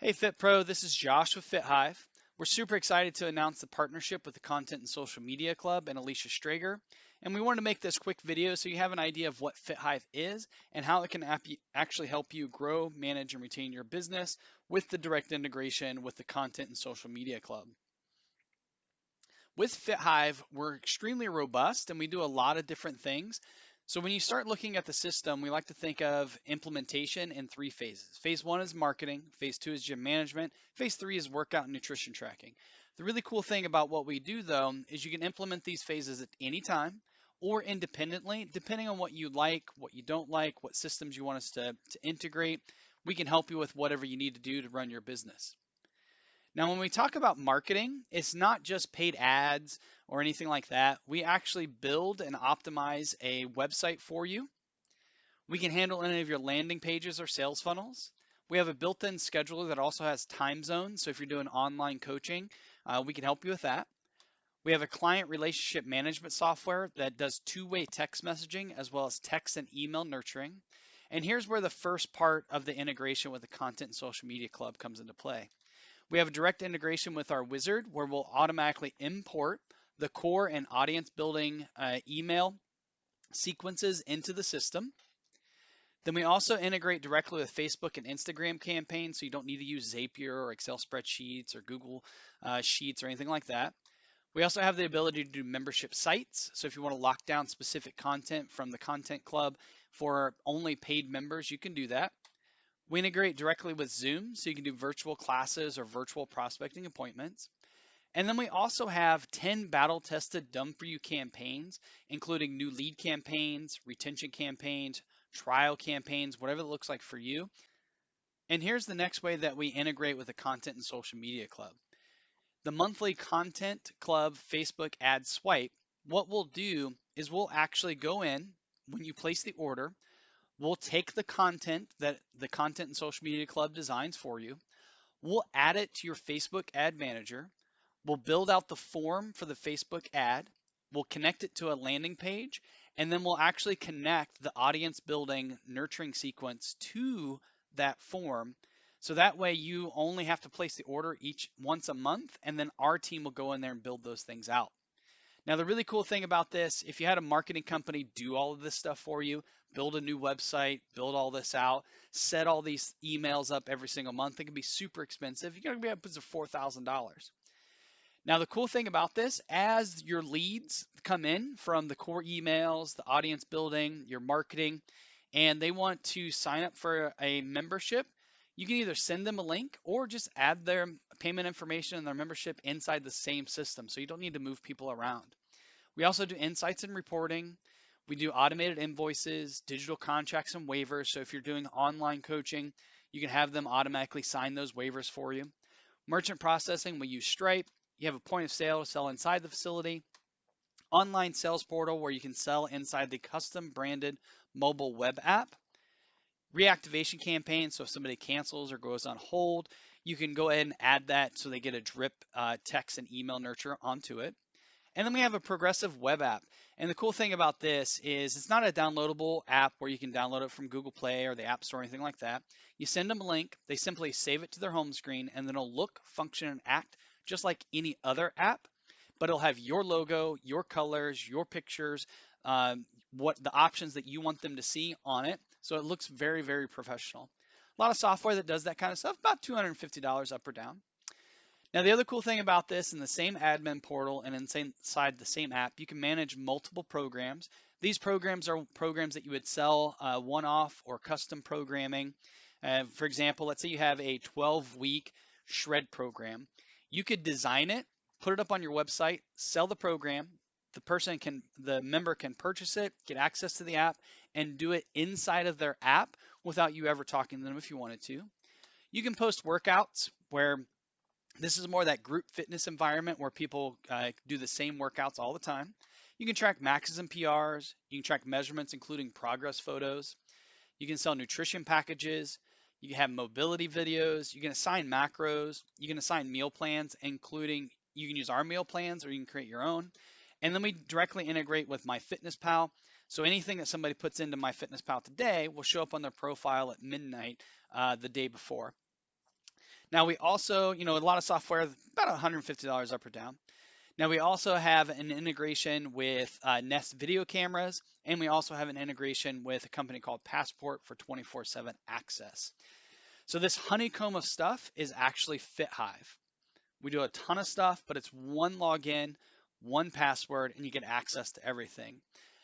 Hey FitPro, this is Josh with FitHive. We're super excited to announce the partnership with the Content and Social Media Club and Alicia Strager. And we wanted to make this quick video so you have an idea of what FitHive is and how it can actually help you grow, manage, and retain your business with the direct integration with the Content and Social Media Club. With FitHive, we're extremely robust and we do a lot of different things. So when you start looking at the system, we like to think of implementation in three phases. Phase one is marketing, phase two is gym management, phase three is workout and nutrition tracking. The really cool thing about what we do though is you can implement these phases at any time or independently, depending on what you like, what you don't like, what systems you want us to integrate. We can help you with whatever you need to do to run your business. Now, when we talk about marketing, it's not just paid ads or anything like that. We actually build and optimize a website for you. We can handle any of your landing pages or sales funnels. We have a built-in scheduler that also has time zones. So if you're doing online coaching, we can help you with that. We have a client relationship management software that does two-way text messaging as well as text and email nurturing. And here's where the first part of the integration with the Content and Social Media Club comes into play. We have a direct integration with our wizard where we'll automatically import the core and audience building email sequences into the system. Then we also integrate directly with Facebook and Instagram campaigns, so you don't need to use Zapier or Excel spreadsheets or Google Sheets or anything like that. We also have the ability to do membership sites. So if you want to lock down specific content from the Content Club for only paid members, you can do that. We integrate directly with Zoom, so you can do virtual classes or virtual prospecting appointments. And then we also have 10 battle-tested, done-for-you campaigns, including new lead campaigns, retention campaigns, trial campaigns, whatever it looks like for you. And here's the next way that we integrate with the Content and Social Media Club. The monthly Content Club Facebook ad swipe, what we'll do is we'll actually go in when you place the order. We'll take the content that the Content and Social Media Club designs for you. We'll add it to your Facebook ad manager. We'll build out the form for the Facebook ad. We'll connect it to a landing page, and then we'll actually connect the audience building nurturing sequence to that form. So that way you only have to place the order once a month, and then our team will go in there and build those things out. Now, the really cool thing about this, if you had a marketing company do all of this stuff for you, build a new website, build all this out, set all these emails up every single month, it can be super expensive. You're going to be up to $4,000. Now, the cool thing about this, as your leads come in from the core emails, the audience building, your marketing, and they want to sign up for a membership, you can either send them a link or just add their payment information and their membership inside the same system, so you don't need to move people around. We also do insights and reporting. We do automated invoices, digital contracts and waivers. So if you're doing online coaching, you can have them automatically sign those waivers for you. Merchant processing, we use Stripe. You have a point of sale to sell inside the facility. Online sales portal where you can sell inside the custom branded mobile web app. Reactivation campaign, so if somebody cancels or goes on hold, you can go ahead and add that so they get a drip text and email nurture onto it. And then we have a progressive web app. And the cool thing about this is it's not a downloadable app where you can download it from Google Play or the App Store or anything like that. You send them a link, they simply save it to their home screen, and then it'll look, function, and act just like any other app. But it'll have your logo, your colors, your pictures, what the options that you want them to see on it. So it looks very, very professional. A lot of software that does that kind of stuff, about $250 up or down. Now, the other cool thing about this, in the same admin portal and inside the same app, you can manage multiple programs. These programs are programs that you would sell one-off or custom programming. For example, let's say you have a 12-week shred program. You could design it, put it up on your website, sell the program. The member can purchase it, get access to the app, and do it inside of their app without you ever talking to them if you wanted to. You can post workouts where this is more that group fitness environment where people do the same workouts all the time. You can track maxes and PRs. You can track measurements, including progress photos. You can sell nutrition packages. You can have mobility videos. You can assign macros. You can assign meal plans, including you can use our meal plans or you can create your own. And then we directly integrate with Myfitnesspal. So anything that somebody puts into Myfitnesspal today will show up on their profile at midnight the day before. Now we also, a lot of software, about $150 up or down. Now we also have an integration with Nest video cameras, and we also have an integration with a company called Passport for 24/7 access. So this honeycomb of stuff is actually FitHive. We do a ton of stuff, but it's one login, one password, and you get access to everything.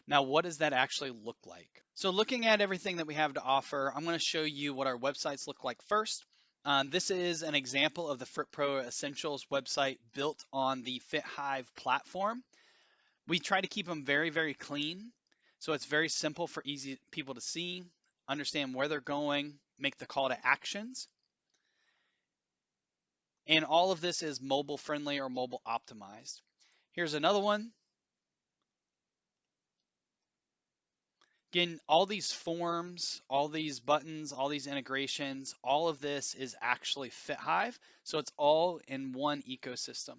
Now, what does that actually look like? So looking at everything that we have to offer, I'm going to show you what our websites look like first. This is an example of the FitPro Essentials website built on the FitHive platform. We try to keep them very, very clean. So it's very simple for easy people to see, understand where they're going, make the call to actions. And all of this is mobile friendly or mobile optimized. Here's another one. Again, all these forms, all these buttons, all these integrations, all of this is actually FitHive. So it's all in one ecosystem.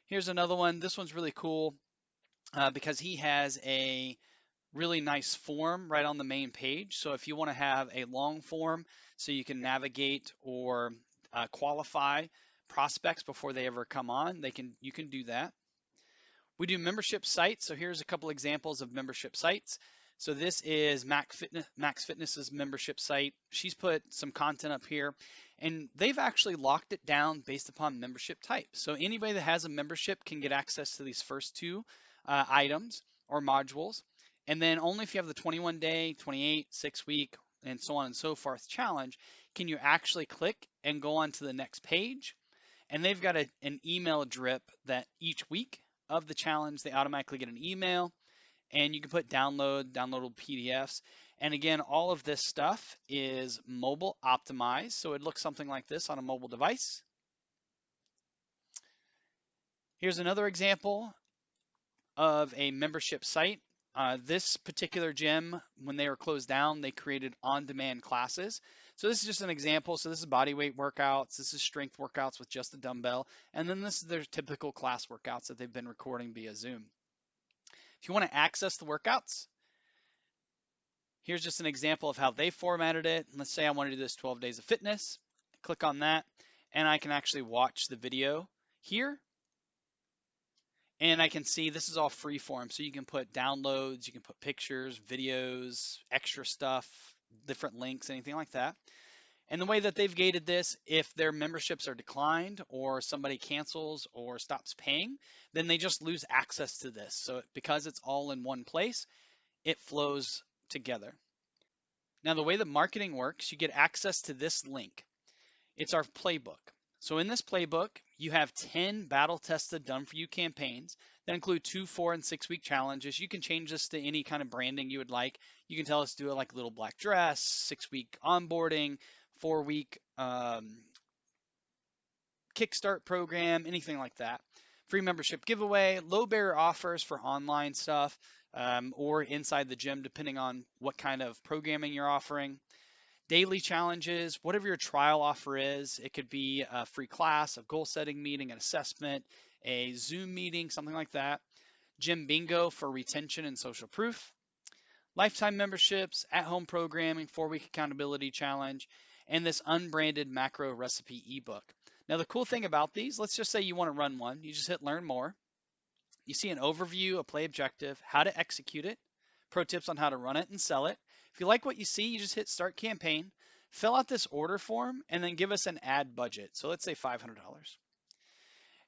Here's another one. This one's really cool because he has a really nice form right on the main page. So if you want to have a long form so you can navigate or qualify prospects before they ever come on, you can do that. We do membership sites. So here's a couple examples of membership sites. So this is Max Fitness's membership site. She's put some content up here, and they've actually locked it down based upon membership type. So anybody that has a membership can get access to these first two items or modules. And then only if you have the 21-day, 28, 6-week, and so on and so forth challenge, can you actually click and go on to the next page. And they've got an email drip that each week of the challenge, they automatically get an email, and you can put downloadable PDFs. And again, all of this stuff is mobile optimized. So it looks something like this on a mobile device. Here's another example of a membership site. This particular gym, when they were closed down, they created on-demand classes. So this is just an example. So this is body weight workouts. This is strength workouts with just a dumbbell. And then this is their typical class workouts that they've been recording via Zoom. If you want to access the workouts, here's just an example of how they formatted it. Let's say I want to do this 12 days of fitness. Click on that, and I can actually watch the video here. And I can see this is all free form. So you can put downloads, you can put pictures, videos, extra stuff, different links, anything like that. And the way that they've gated this, if their memberships are declined or somebody cancels or stops paying, then they just lose access to this. So because it's all in one place, it flows together. Now, the way the marketing works, you get access to this link. It's our playbook. So in this playbook, you have 10 battle tested done for you campaigns that include 2, 4, and 6-week challenges. You can change this to any kind of branding you would like. You can tell us to do it like little black dress, 6-week onboarding, 4-week kickstart program, anything like that. Free membership giveaway, low barrier offers for online stuff or inside the gym, depending on what kind of programming you're offering. Daily challenges, whatever your trial offer is. It could be a free class, a goal setting meeting, an assessment, a Zoom meeting, something like that. Gym bingo for retention and social proof. Lifetime memberships, at-home programming, 4-week accountability challenge, and this unbranded macro recipe ebook. Now, the cool thing about these, let's just say you want to run one. You just hit learn more. You see an overview, a play objective, how to execute it, pro tips on how to run it and sell it. If you like what you see, you just hit start campaign, fill out this order form, and then give us an ad budget. So let's say $500.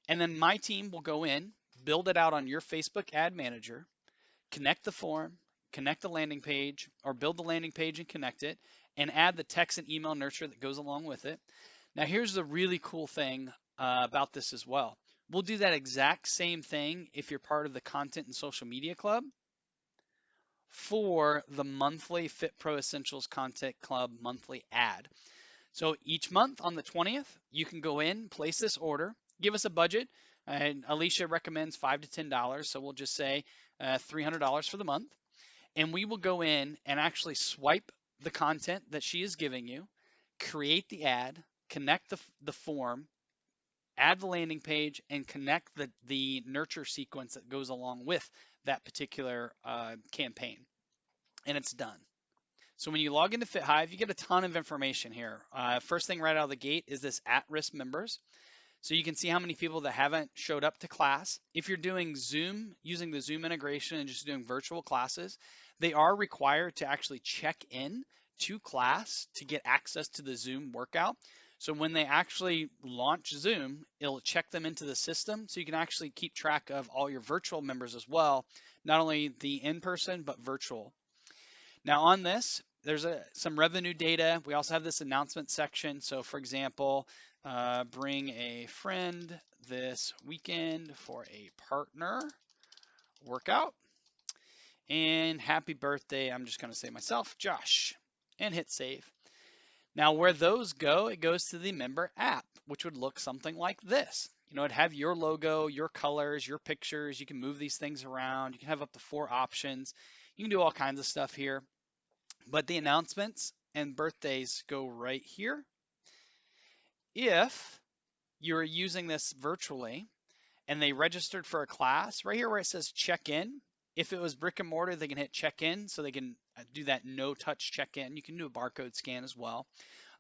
And then my team will go in, build it out on your Facebook ad manager, connect the form, connect the landing page, or build the landing page and connect it, and add the text and email nurture that goes along with it. Now, here's the really cool thing about this as well. We'll do that exact same thing if you're part of the Content and Social Media Club for the monthly Fit Pro Essentials Content Club monthly ad. So each month on the 20th, you can go in, place this order, give us a budget. And Alicia recommends $5 to $10, so we'll just say $300 for the month. And we will go in and actually swipe the content that she is giving you, create the ad, connect the form, add the landing page, and connect the nurture sequence that goes along with that particular campaign. And it's done. So when you log into FitHive, you get a ton of information here. First thing right out of the gate is this at-risk members. So you can see how many people that haven't showed up to class. If you're doing Zoom, using the Zoom integration and just doing virtual classes, they are required to actually check in to class to get access to the Zoom workout. So when they actually launch Zoom, it'll check them into the system so you can actually keep track of all your virtual members as well, not only the in-person, but virtual. Now on this, there's some revenue data. We also have this announcement section. So for example, bring a friend this weekend for a partner workout. And happy birthday, I'm just gonna say myself, Josh, and hit save. Now where those go, it goes to the member app, which would look something like this. You know, it'd have your logo, your colors, your pictures. You can move these things around. You can have up to 4 options. You can do all kinds of stuff here. But the announcements and birthdays go right here. If you're using this virtually and they registered for a class, right here where it says check in, if it was brick and mortar, they can hit check in so they can do that no touch check in. You can do a barcode scan as well.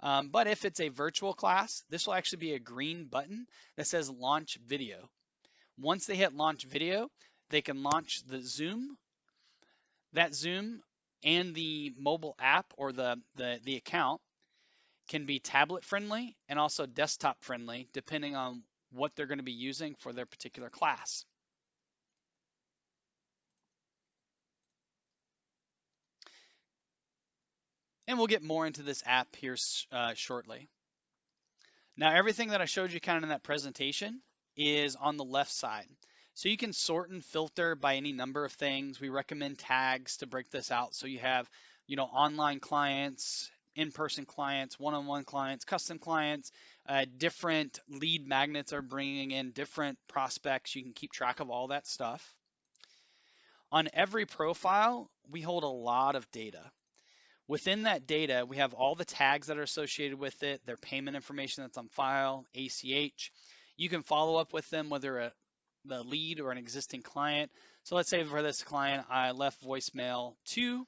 But if it's a virtual class, this will actually be a green button that says launch video. Once they hit launch video, they can launch the Zoom, that Zoom and the mobile app or the account can be tablet friendly and also desktop friendly depending on what they're going to be using for their particular class. And we'll get more into this app here shortly. Now, everything that I showed you kind of in that presentation is on the left side. So you can sort and filter by any number of things. We recommend tags to break this out. So you have, you know, online clients, in-person clients, one-on-one clients, custom clients, different lead magnets are bringing in different prospects. You can keep track of all that stuff. On every profile, we hold a lot of data. Within that data, we have all the tags that are associated with it, their payment information that's on file, ACH. You can follow up with them, whether the lead or an existing client. So let's say for this client, I left voicemail 2,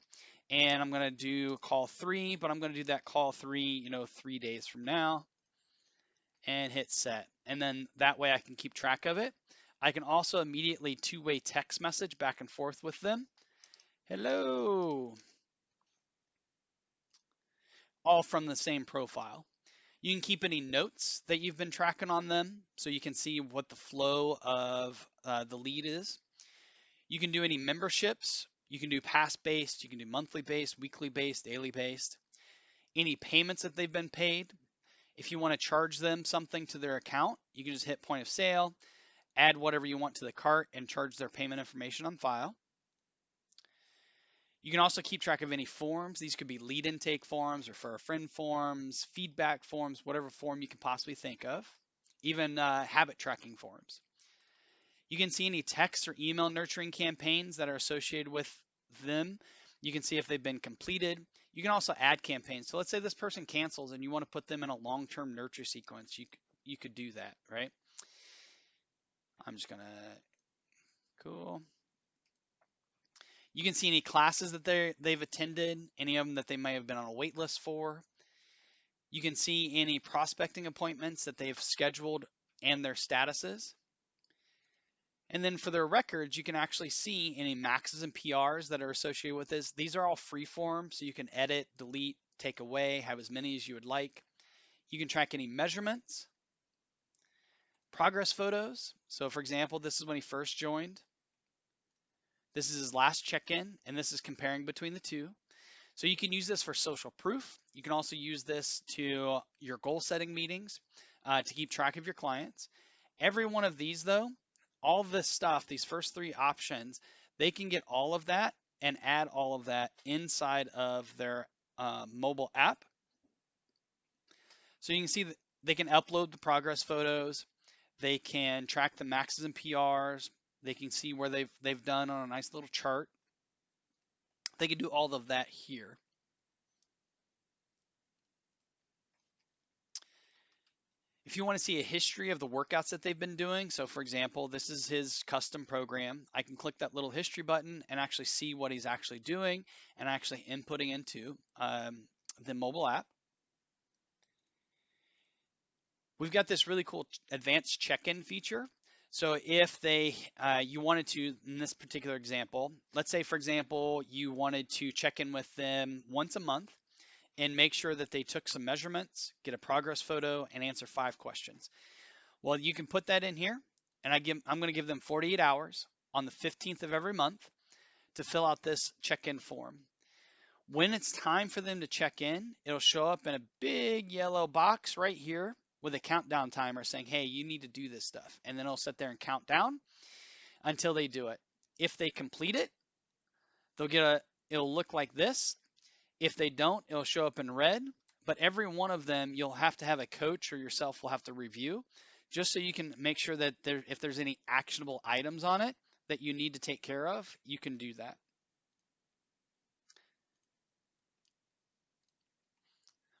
and I'm going to do call 3, but I'm going to do that call 3, you know, 3 days from now, and hit set. And then that way I can keep track of it. I can also immediately two-way text message back and forth with them. Hello. All from the same profile. You can keep any notes that you've been tracking on them so you can see what the flow of the lead is. You can do any memberships. You can do past based, you can do monthly based, weekly based, daily based. Any payments that they've been paid. If you want to charge them something to their account, you can just hit point of sale, add whatever you want to the cart, and charge their payment information on file. You can also keep track of any forms. These could be lead intake forms, refer a friend forms, feedback forms, whatever form you can possibly think of, even habit tracking forms. You can see any text or email nurturing campaigns that are associated with them. You can see if they've been completed. You can also add campaigns. So let's say this person cancels and you want to put them in a long-term nurture sequence. You could do that, right? I'm just gonna, cool. You can see any classes that they've attended, any of them that they may have been on a wait list for. You can see any prospecting appointments that they've scheduled and their statuses. And then for their records, you can actually see any maxes and PRs that are associated with this. These are all free form, so you can edit, delete, take away, have as many as you would like. You can track any measurements, progress photos. So for example, this is when he first joined. This is his last check-in, and this is comparing between the two. So you can use this for social proof. You can also use this to your goal setting meetings to keep track of your clients. Every one of these though, all this stuff, these first 3 options, they can get all of that and add all of that inside of their mobile app. So you can see that they can upload the progress photos. They can track the maxes and PRs. They can see where they've done on a nice little chart. They can do all of that here. If you want to see a history of the workouts that they've been doing, so for example, this is his custom program, I can click that little history button and actually see what he's actually doing and actually inputting into the mobile app. We've got this really cool advanced check-in feature. So if you wanted to, in this particular example, let's say, for example, you wanted to check in with them once a month and make sure that they took some measurements, get a progress photo, and answer 5 questions. Well, you can put that in here, and I'm going to give them 48 hours on the 15th of every month to fill out this check-in form. When it's time for them to check in, it'll show up in a big yellow box right here with a countdown timer saying, hey, you need to do this stuff. And then it'll sit there and count down until they do it. If they complete it, it'll look like this. If they don't, it'll show up in red. But every one of them, you'll have to have a coach or yourself will have to review just so you can make sure that if there's any actionable items on it that you need to take care of, you can do that.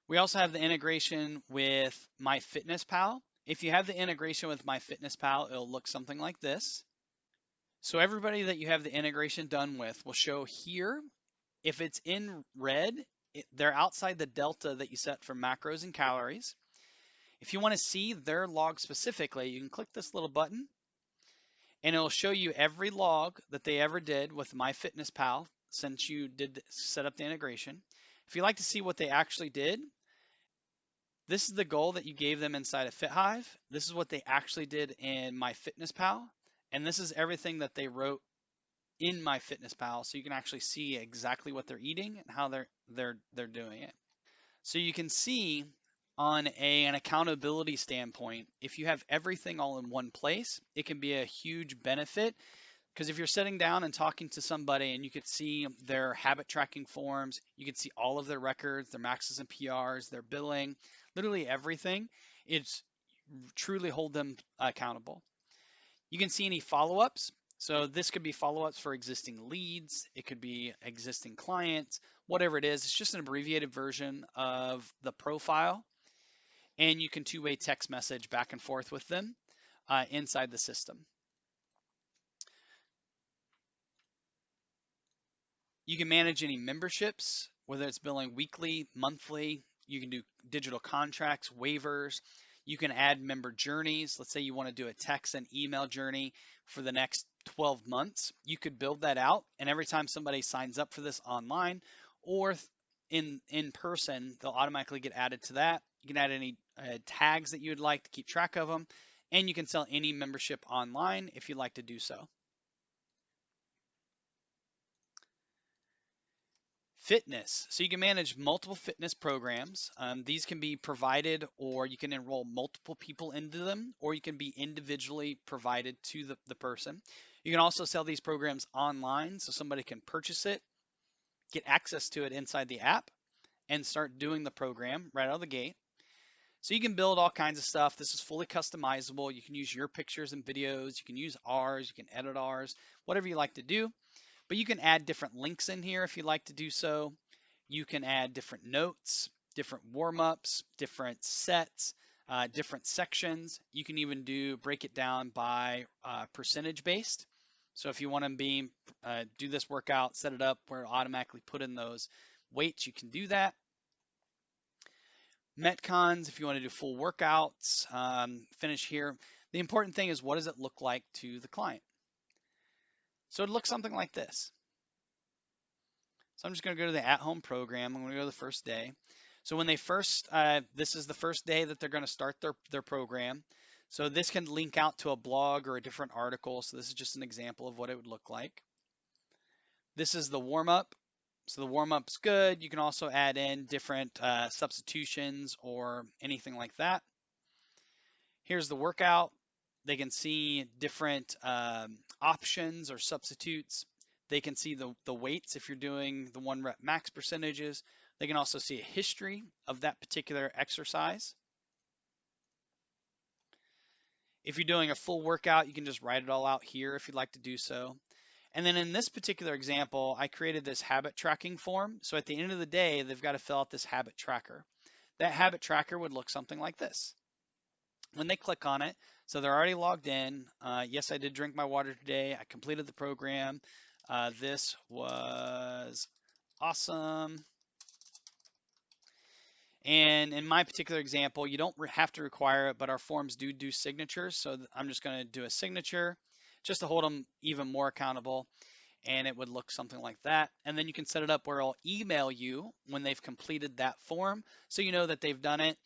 We also have the integration with Myfitnesspal. If you have the integration with Myfitnesspal, it'll look something like this. So everybody that you have the integration done with will show here. If it's in red, they're outside the delta that you set for macros and calories. If you want to see their log specifically, you can click this little button and it'll show you every log that they ever did with Myfitnesspal since you did set up the integration. If you'd like to see what they actually did, this is the goal that you gave them inside of FitHive. This is what they actually did in Myfitnesspal, and this is everything that they wrote in Myfitnesspal, so you can actually see exactly what they're eating and how they're doing it. So you can see on an accountability standpoint, if you have everything all in one place, it can be a huge benefit. Because if you're sitting down and talking to somebody and you could see their habit tracking forms, you could see all of their records, their maxes and PRs, their billing, literally everything, it's truly hold them accountable. You can see any follow-ups. So this could be follow-ups for existing leads. It could be existing clients, whatever it is. It's just an abbreviated version of the profile. And you can two-way text message back and forth with them inside the system. You can manage any memberships, whether it's billing weekly, monthly. You can do digital contracts, waivers. You can add member journeys. Let's say you want to do a text and email journey for the next 12 months. You could build that out, and every time somebody signs up for this online or in person, they'll automatically get added to that. You can add any tags that you would like to keep track of them, and you can sell any membership online if you'd like to do so. Fitness. So you can manage multiple fitness programs. These can be provided, or you can enroll multiple people into them, or you can be individually provided to the person. You can also sell these programs online, so somebody can purchase it, get access to it inside the app, and start doing the program right out of the gate. So you can build all kinds of stuff. This is fully customizable. You can use your pictures and videos. You can use ours. You can edit ours, whatever you like to do. But you can add different links in here if you'd like to do so. You can add different notes, different warm-ups, different sets, different sections. You can even break it down by percentage based. So if you want to do this workout, set it up where it automatically put in those weights, you can do that. Metcons, if you want to do full workouts, finish here. The important thing is, what does it look like to the client? So it looks something like this. So I'm just going to go to the at-home program. I'm going to go to the first day. So when they this is the first day that they're going to start their program. So this can link out to a blog or a different article. So this is just an example of what it would look like. This is the warm-up. So the warm-up's good. You can also add in different substitutions or anything like that. Here's the workout. They can see different options or substitutes. They can see the weights if you're doing the 1 rep max percentages. They can also see a history of that particular exercise. If you're doing a full workout, you can just write it all out here if you'd like to do so. And then in this particular example, I created this habit tracking form. So at the end of the day, they've got to fill out this habit tracker. That habit tracker would look something like this. When they click on it, so they're already logged in. Yes, I did drink my water today. I completed the program. This was awesome. And in my particular example, you don't have to require it, but our forms do signatures. So I'm just going to do a signature just to hold them even more accountable. And it would look something like that. And then you can set it up where I'll email you when they've completed that form, so you know that they've done it.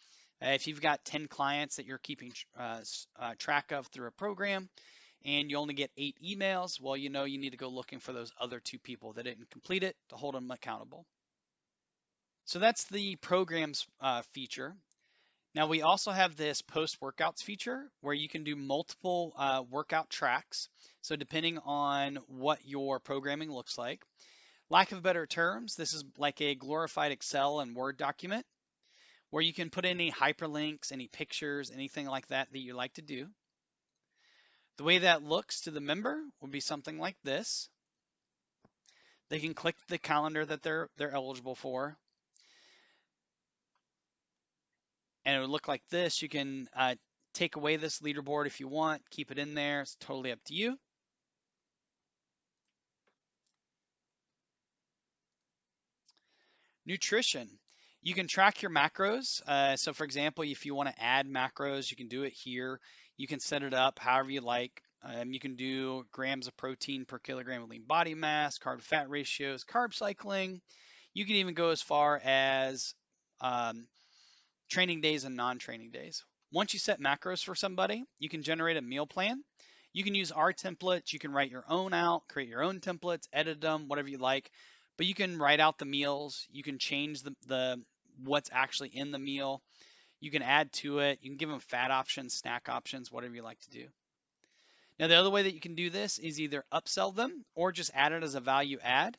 If you've got 10 clients that you're keeping track of through a program and you only get 8 emails, well, you know you need to go looking for those other 2 people that didn't complete it to hold them accountable. So that's the programs feature. Now we also have this post workouts feature where you can do multiple workout tracks. So depending on what your programming looks like, lack of better terms, this is like a glorified Excel and Word document where you can put any hyperlinks, any pictures, anything like that that you like to do. The way that looks to the member would be something like this. They can click the calendar that they're eligible for, and it would look like this. You can take away this leaderboard if you want, keep it in there. It's totally up to you. Nutrition. You can track your macros. So for example, if you want to add macros, you can do it here. You can set it up however you like. You can do grams of protein per kilogram of lean body mass, carb to fat ratios, carb cycling. You can even go as far as training days and non-training days. Once you set macros for somebody, you can generate a meal plan. You can use our templates. You can write your own out, create your own templates, edit them, whatever you like. But you can write out the meals. You can change the what's actually in the meal. You can add to it. You can give them fat options, snack options, whatever you like to do. Now, the other way that you can do this is either upsell them or just add it as a value add.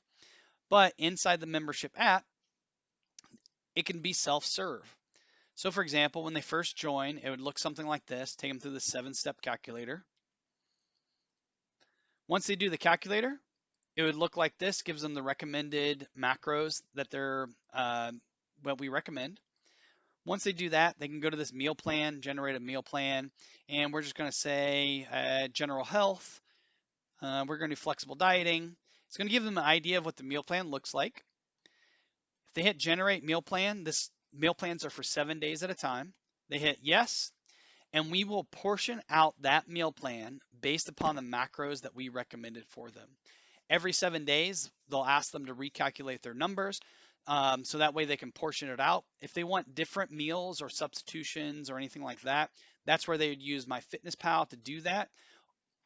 But inside the membership app, it can be self-serve. So for example, when they first join, it would look something like this. Take them through the 7-step calculator. Once they do the calculator, it would look like this, gives them the recommended macros that what we recommend. Once they do that, they can go to this meal plan, generate a meal plan, and we're just going to say general health. We're going to do flexible dieting. It's going to give them an idea of what the meal plan looks like. If they hit generate meal plan, this meal plans are for 7 days at a time. They hit yes, and we will portion out that meal plan based upon the macros that we recommended for them. Every 7 days, they'll ask them to recalculate their numbers, so that way they can portion it out. If they want different meals or substitutions or anything like that, that's where they would use Myfitnesspal to do that.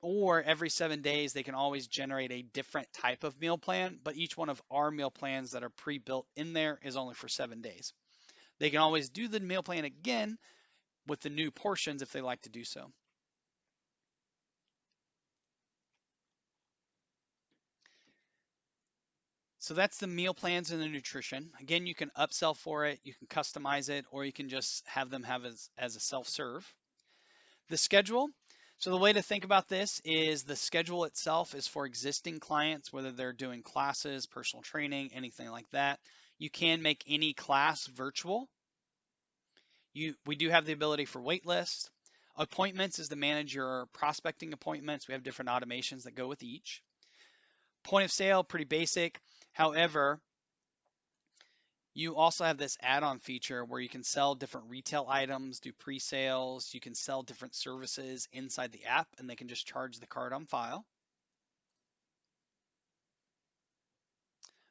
Or every 7 days, they can always generate a different type of meal plan, but each one of our meal plans that are pre-built in there is only for 7 days. They can always do the meal plan again with the new portions if they like to do so. So that's the meal plans and the nutrition. Again, you can upsell for it, you can customize it, or you can just have them have as a self-serve. The schedule. So the way to think about this is the schedule itself is for existing clients, whether they're doing classes, personal training, anything like that. You can make any class virtual. We do have the ability for waitlist. Appointments is to manage your prospecting appointments. We have different automations that go with each. Point of sale, pretty basic. However, you also have this add-on feature where you can sell different retail items, do pre-sales, you can sell different services inside the app, and they can just charge the card on file.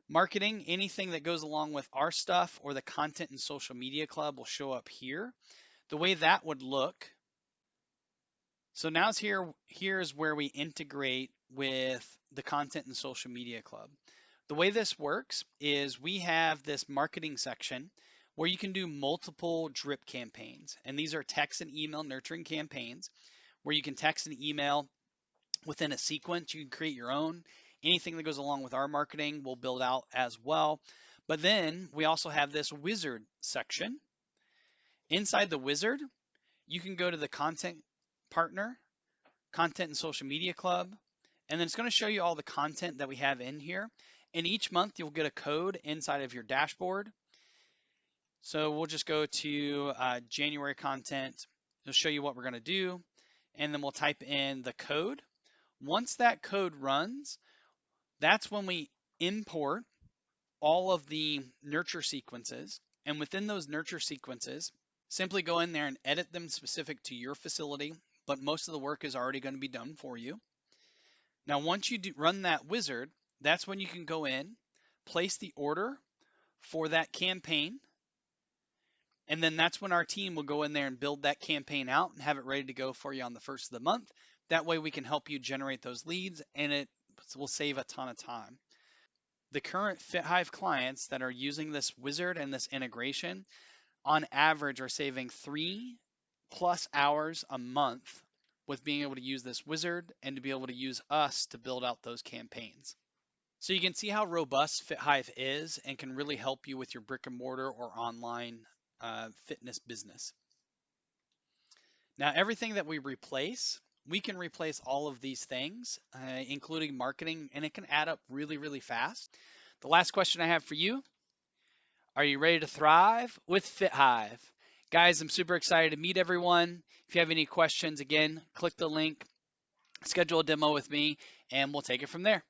Marketing, anything that goes along with our stuff or the content and social media club will show up here. The way that would look, so now here's where we integrate with the content and social media club. The way this works is we have this marketing section where you can do multiple drip campaigns. And these are text and email nurturing campaigns where you can text and email within a sequence. You can create your own. Anything that goes along with our marketing we'll build out as well. But then we also have this wizard section. Inside the wizard, you can go to the content partner, content and social media club, and then it's going to show you all the content that we have in here. And each month you'll get a code inside of your dashboard. So we'll just go to January content. It'll show you what we're going to do, and then we'll type in the code. Once that code runs, that's when we import all of the nurture sequences. And within those nurture sequences, simply go in there and edit them specific to your facility, but most of the work is already going to be done for you. Now, once you run that wizard, that's when you can go in, place the order for that campaign, and then that's when our team will go in there and build that campaign out and have it ready to go for you on the first of the month. That way we can help you generate those leads, and it will save a ton of time. The current FitHive clients that are using this wizard and this integration on average are saving 3+ hours a month with being able to use this wizard and to be able to use us to build out those campaigns. So you can see how robust FitHive is and can really help you with your brick and mortar or online fitness business. Now, everything that we replace, we can replace all of these things, including marketing, and it can add up really, really fast. The last question I have for you: are you ready to thrive with FitHive? Guys, I'm super excited to meet everyone. If you have any questions, again, click the link, schedule a demo with me, and we'll take it from there.